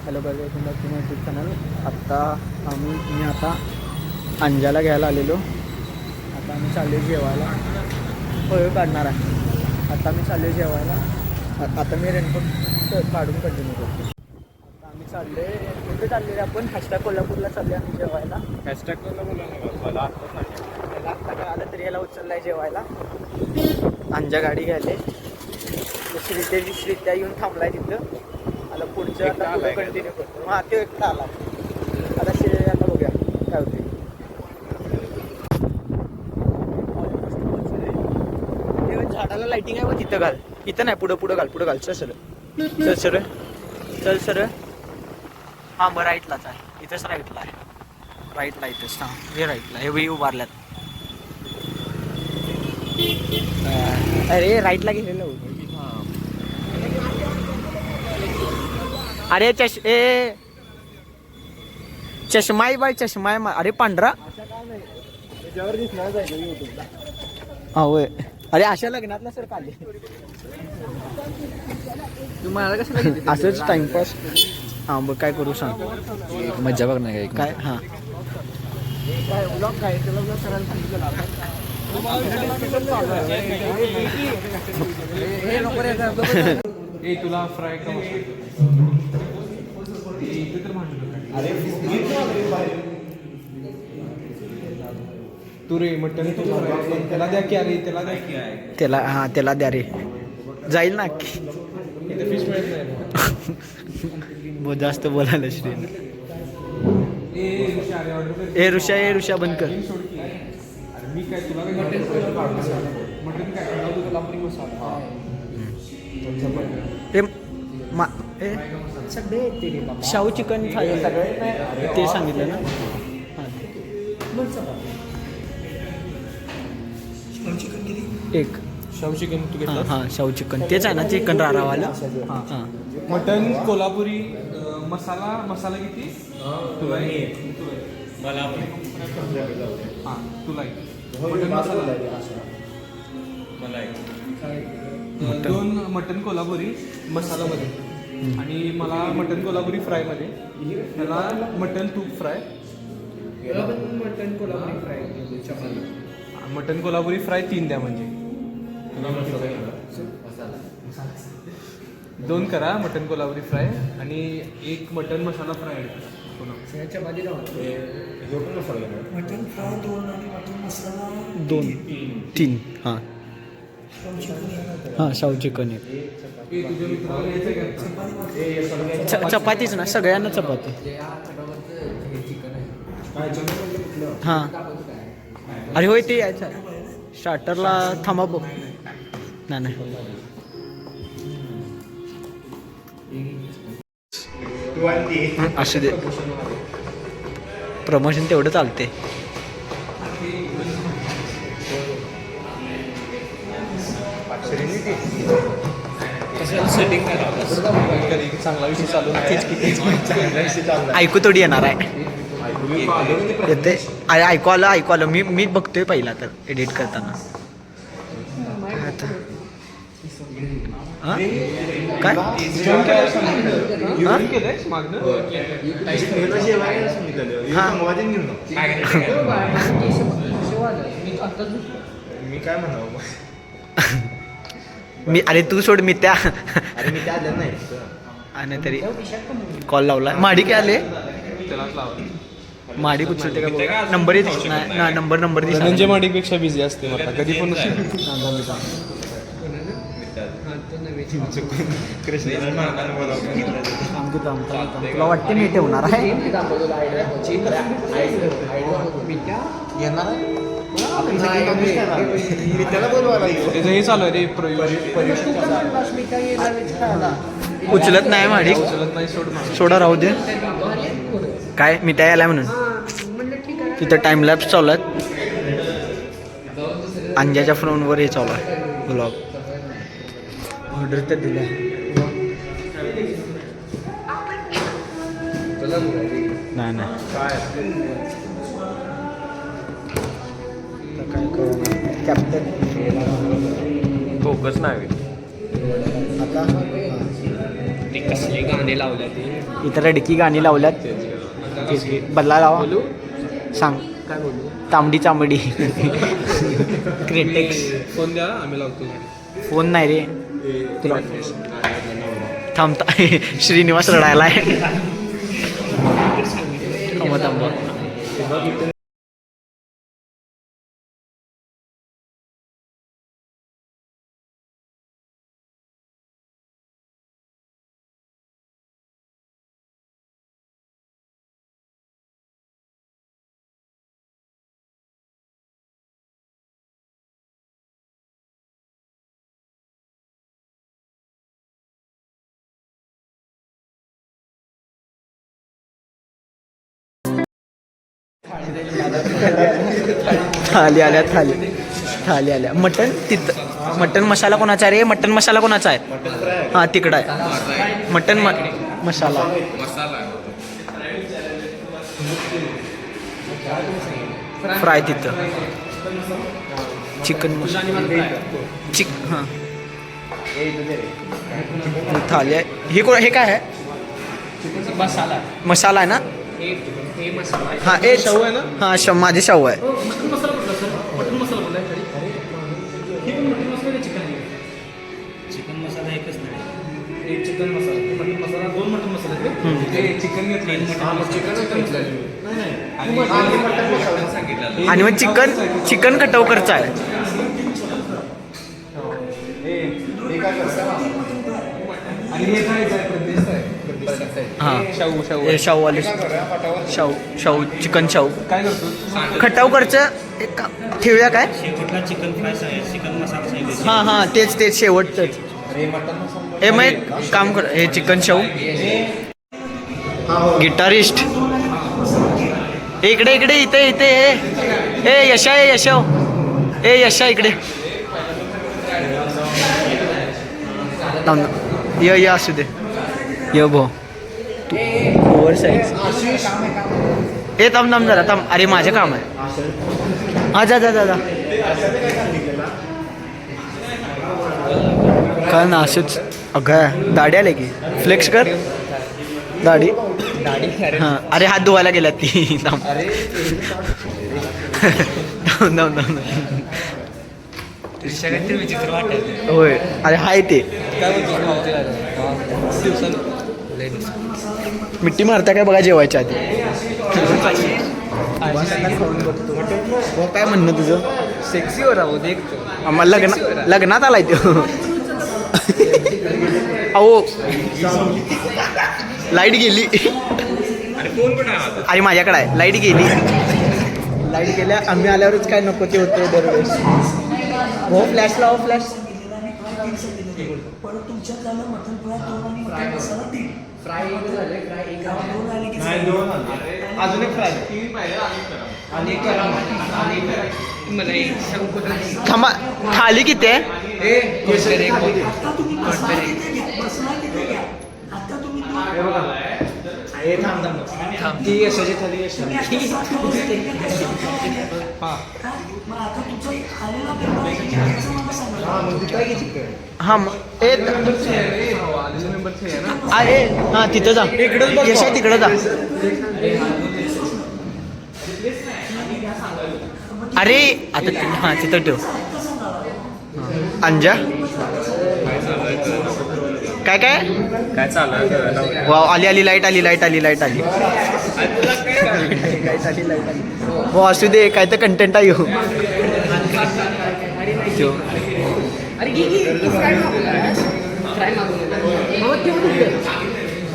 Hello guys, welcome back to my YouTube channel. मी आता अंजाला घ्यायला आलेलो. आता आम्ही चाललो जेवायला. होय काढणार आहे. आता मी चाललो जेवायला. आता मी रेनकोट काढून कंटिन्यू करतो. आता आम्ही चालले. कुठे चालले रे आपण? हॅशटॅग कोल्हापूरला चालले आम्ही जेवायला. हॅशटॅग कोल्हापूरला आता काय आलं तरी याला उचललाय जेवायला. अंजा गाडी घ्यायला श्रीत्या येऊन थांबलाय तिथं. आता पुढचं आता पुढं कंटिन्यू करतो. हां तो एकटा आला. आता आता बघूया काय होते. झाडाला लाईटिंग आहे व तिथं घाल. इथं नाही, पुढं घाल. चल सर. हां बरं राईटलाच आहे. इथंच राईटला आहे. राईटला इथंच. हां हे राईटला. हे वही उभारल्यात. अरे राईटला गेलेलो. अरे चष्माई बाय चष्माय. अरे पांढरा हा होय. अरे अशा लग्नातला सर काढले तुम्हाला कसं असंच टाइमपास. हा बघ काय करू सांग. मज्जा बघ नाही काय हां काय ब्लॉग काय त्याला ब्लॉग करायला सांगितलं. तुला फ्राय का तू रे मटन त्याला द्या की. अरे त्याला द्या की. त्याला द्या रे. जाईल ना. इथे फिश मिळत नाही. बहुत जास्त बोलायला श्री. ए ऋषा बंद कर. मी काय तुला मटन काय कोल्हापुरी मसाला. शाहू चिकन ते सांगितलं ना. एक शाहू चिकन तू घेतलं. हां शाहू चिकन तेच आहे ना. चिकन रारावाला. हां मटन कोल्हापुरी मसाला किती तुला? हां तुला मटन मसाला 2 मटन कोल्हापुरी मसालामध्ये. आणि मला मटन कोल्हापुरी फ्रायमध्ये. त्याला मटन तूप फ्राय. मटन कोल्हापुरी फ्राय 3 द्या. म्हणजे 2 करा मटन कोल्हापुरी फ्राय. आणि 1 मटन मसाला फ्राय. दोन 3 हां शाहू चिकन एक. चपातीच ना सगळ्यांना चपाती. हां अरे होय ते यायचं स्टार्टरला. थांबा बघ नाही असू दे. प्रमोशन तेवढं चालते. सेटिंग चांगला विषय चालू आहे. ऐकू थोडी येणार आहे. येते. अरे ऐकू आलं. मी बघतोय पहिला तर एडिट करताना. काय मी काय म्हणावं. मी अरे तू सोड. मी त्या आणि तरी कॉल लावला. माडी काय आले. माडी उचलते का? नंबर नाही. नंबर धनंजय माडिकपेक्षा बिझी असते. मला कधी पण तुला वाटते मी ठेवणार आहे. हे चालू आहे रे. उचलत नाही माडी. उचलत नाही. सोडा राहू दे. काय मी त्या यायला म्हणून तिथं टाइमलॅप्स चालू आहेत. अंजाच्या फोनवर हे चालू आहे ब्लॉग. ऑर्डर तर दिलं नाही काय कॅप्टन फोकस नाही आता ते कसले गाणे लावले ते इथं रडकी गाणी लावल्यात. बदला लावा. सांग काय बोलू तांबडी चांबडी क्रिटेक्स. फोन द्या आम्ही लावतो गाणी. फोन नाही रे तुला थांबता श्रीनिवास रडायला आहे. थांब. थाली आल्या. मटन तिथं. मटन मसाला कोणाचा आहे रे? मटन मसाला कोणाचा आहे? हां तिकडं आहे मटन मसाला. फ्राय तिथं. चिकन मसाला हां थाली आहे. हे काय आहे? मसाला आहे ना? हां ए शाहू आहे ना? हां माझे शाहू आहे. मटन मसाला कुठला सर? मटन मसाला बोलला आहे ही पण मटन मसाला चिकन मसाला एकच नाही. एक चिकन मसाला मटन मसाला 2 मटन मसाले चिकन आणि मग चिकन कटवकरचा आहे. आणि हे काय हां शाहूवाले शाहू चिकन शाहू काय करतो? खटावकरचं एक ठेवूया काय? चिकन फ्राय चिकन मसाला हां तेच शेवटचंच. हे मग एक काम कर. हे चिकन शाहू. गिटारिस्ट इकडे इथे ए यशा इकडे ये असू दे. ये भो तू ओव्हर साईज. ए थांब जरा थांब. अरे माझं काम आहे. हा जा काय ना असंच. अगं दाढी आले की फ्लेक्स कर दाढी. हां अरे हात धुवायला गेल्यात ती. थांब. विचित्र वाटत. होय अरे हाय ते मिट्टी मारता काय बघा जेवायच्या आधी. काय म्हणणं तुझं? सेक्सी हो रहा वो देख तो. आम्हाला लग्नात आलाय तो. अहो लाईट गेली. अरे माझ्याकडे आहे. लाईट गेल्या. आम्ही आल्यावरच काय नको ते होतं दरवेळेस. हो फ्लॅश लावा फ्लॅश. अजून एक फ्राय थांबा थाली किती आहे? हां हां तिथं जा. यशा तिकडं जा. अरे आता हां तिथं ठेव. अंजा काय चालू वाव आली लाईट आली. हो असू दे काय तर कंटेंट आहे.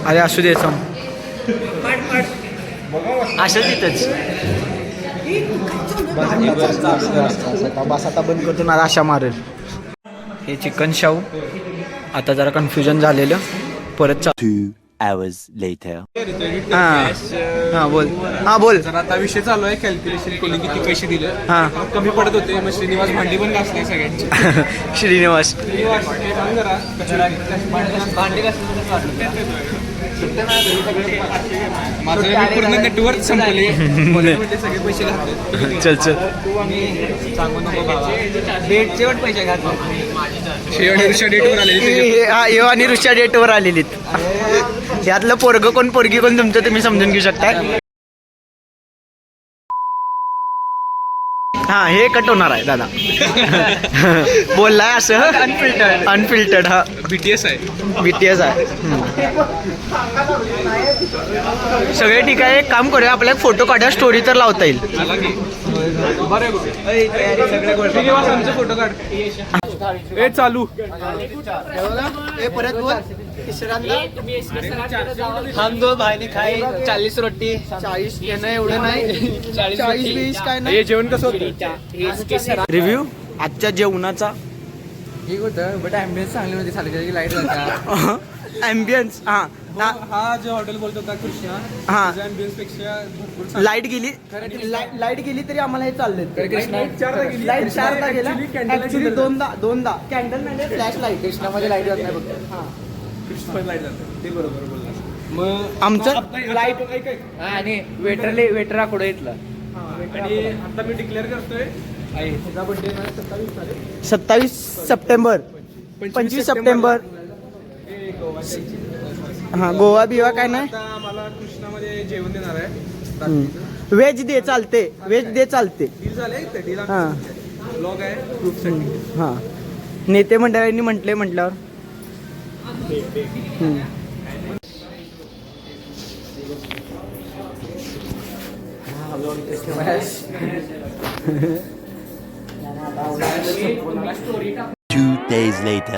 अरे असू दे सम असं तिथंच. बस आता बंद करतो ना आशा मारेल. हे चिकन शाहू आता जरा कन्फ्युजन झालेलं परत. 2 hours later. हां बोल. जर आता विषय चालू आहे कॅल्क्युलेशन केली किती पैसे दिले. हां कमी पडत होते. मग श्रीनिवास भांडी पण घासले सगळ्यांची. श्रीनिवास भांडी घासले. माझं पूर्ण नेटवर्क संपले सगळे पैसे घातले. चल चल सांगू नको बाबा. डेटचे पण पैसे घातले. डेटवर आलेली यो आणि ऋषा डेटवर आलेली यातलं पोरग कोण पोरगी कोण तुमचं तुम्ही समजून घेऊ शकताय. हा हे कट होणार आहे दादा. बोललाय असं अनफिल्टर्ड. हा BTS आहे. BTS आहे. सगळे ठीक आहे. एक काम करूया आपल्याला फोटो काढूया स्टोरी तर लावता येईल. आमचे फोटो काढ. ए चालू परत बोल. हम दो भाई ने खाए 40 रोटी 40 एवढं नाही 40-20 काय नाही. जेवण कसं होतं? रिव्ह्यू आजच्या जेवणाचा. ठीक होतं बट ॲम्बियन्स चांगली होती. सारखी लाईट होता. ॲम्बियन्स. हा हा जो हॉटेल बोलतो होता कृष्णा, हा ॲम्बियन्स पेक्षा भरपूर लाईट गेली. लाईट गेली तरी आम्हाला हे चाललंय. लाईट 4दा गेला. ऍक्च्युली दोनदा कॅन्डल नाही फ्लॅश लाईट. कृष्णामध्ये लाईट जात नाही फक्त. हा कृष्ण लाईट जाते ते बरोबर बोलला. मग आमचं लाईट आणि वेटर आकडे येतला. आणि आता मी डिक्लेअर करतोय त्याचा बर्थडे 27 सप्टेंबर 25 सप्टेंबर. हा गोवा बिवा काय नाही. आता मला कृष्णामध्ये जेवण देणार आहे. व्हेज दे चालते. व्हेज दे चालते. डील झाले ते डील. हा ब्लॉग आहे ग्रुपसाठी. हा नेते मंडळांनी म्हटल्यावर Two days later.